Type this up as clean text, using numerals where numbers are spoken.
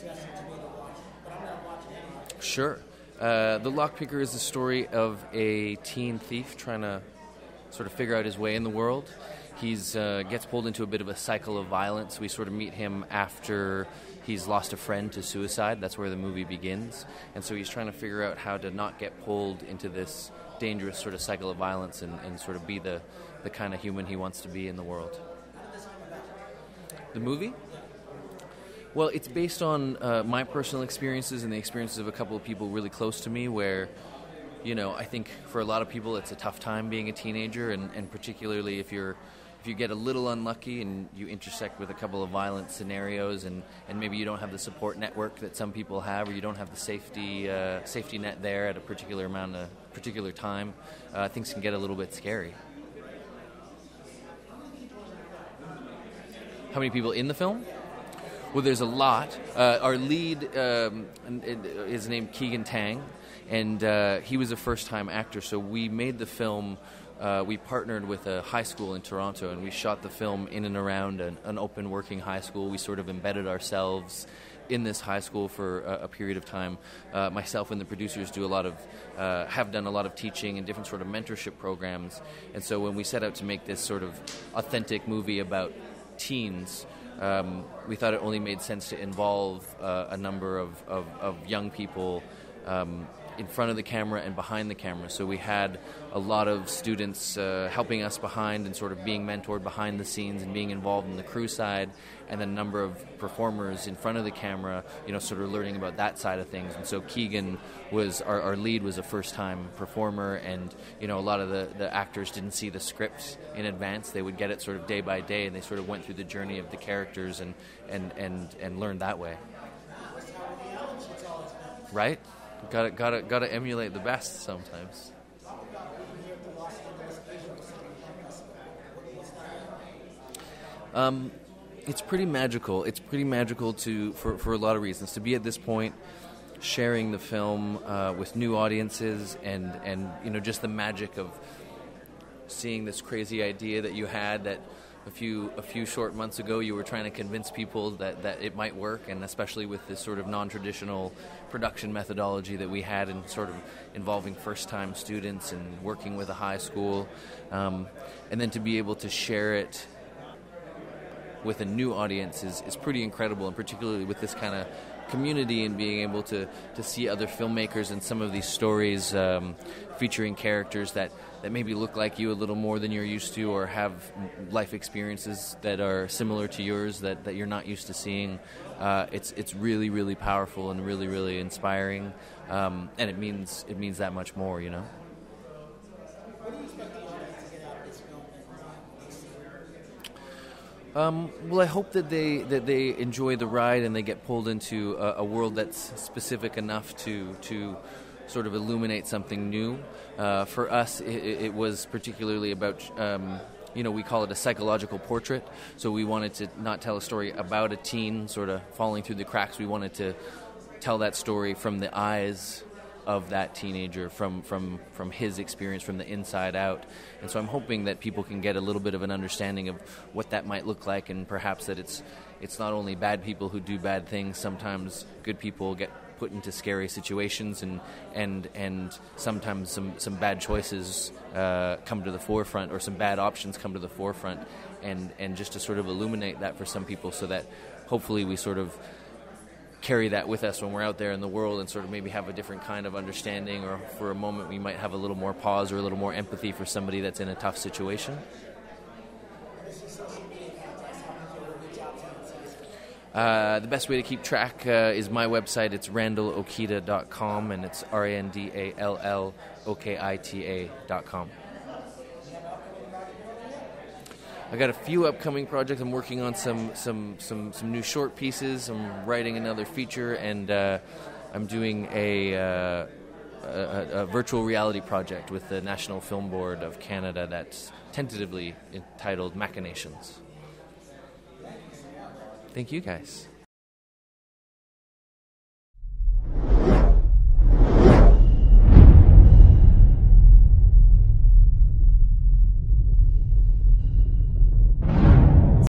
interesting to me to watch, but I'm not watching it. Sure. The Lockpicker is the story of a teen thief trying to sort of figure out his way in the world. He's gets pulled into a bit of a cycle of violence. We sort of meet him after he's lost a friend to suicide. That's where the movie begins. And so he's trying to figure out how to not get pulled into this dangerous sort of cycle of violence and sort of be the kind of human he wants to be in the world. The movie? Well, it's based on my personal experiences and the experiences of a couple of people really close to me where, you know, I think for a lot of people it's a tough time being a teenager, and particularly if you get a little unlucky and you intersect with a couple of violent scenarios and maybe you don't have the support network that some people have, or you don't have the safety net there at a particular time, things can get a little bit scary. How many people in the film? Well, there's a lot. Our lead is named Keegan Tang, and he was a first-time actor. So we made the film. We partnered with a high school in Toronto, and we shot the film in and around an open working high school. We sort of embedded ourselves in this high school for a period of time. Myself and the producers have done a lot of teaching and different sort of mentorship programs. And so when we set out to make this sort of authentic movie about teens, we thought it only made sense to involve a number of young people in front of the camera and behind the camera. So we had a lot of students helping us behind and sort of being mentored behind the scenes and being involved in the crew side, and then a number of performers in front of the camera, you know, sort of learning about that side of things. And so Keegan was our lead, was a first-time performer, and you know, a lot of the actors didn't see the script in advance. They would get it sort of day by day, and they sort of went through the journey of the characters and learned that way. Right? Gotta emulate the best sometimes. It's pretty magical. It's pretty magical for a lot of reasons. To be at this point, sharing the film with new audiences, and you know, just the magic of seeing this crazy idea that you had that a few short months ago you were trying to convince people that it might work, and especially with this sort of non-traditional production methodology that we had, and sort of involving first-time students and working with a high school, and then to be able to share it with a new audience is pretty incredible, and particularly with this kind of community, and being able to see other filmmakers and some of these stories featuring characters that maybe look like you a little more than you're used to, or have life experiences that are similar to yours that you're not used to seeing. It's really, really powerful and really, really inspiring, and it means that much more, you know. What do you expect the audience to get out of this film? Well, I hope that they enjoy the ride and they get pulled into a world that's specific enough to sort of illuminate something new. For us, it was particularly about, we call it a psychological portrait. So we wanted to not tell a story about a teen sort of falling through the cracks. We wanted to tell that story from the eyes of that teenager, from his experience, from the inside out. And so I'm hoping that people can get a little bit of an understanding of what that might look like, and perhaps that it's not only bad people who do bad things. Sometimes good people get put into scary situations, and sometimes some bad choices come to the forefront, or some bad options come to the forefront, and just to sort of illuminate that for some people, so that hopefully we sort of carry that with us when we're out there in the world, and sort of maybe have a different kind of understanding, or for a moment we might have a little more pause or a little more empathy for somebody that's in a tough situation. The best way to keep track is my website. It's randallokita.com, and it's RANDALLOKITA.com. I got a few upcoming projects. I'm working on some new short pieces. I'm writing another feature, and I'm doing a virtual reality project with the National Film Board of Canada that's tentatively entitled Machinations. Thank you, guys.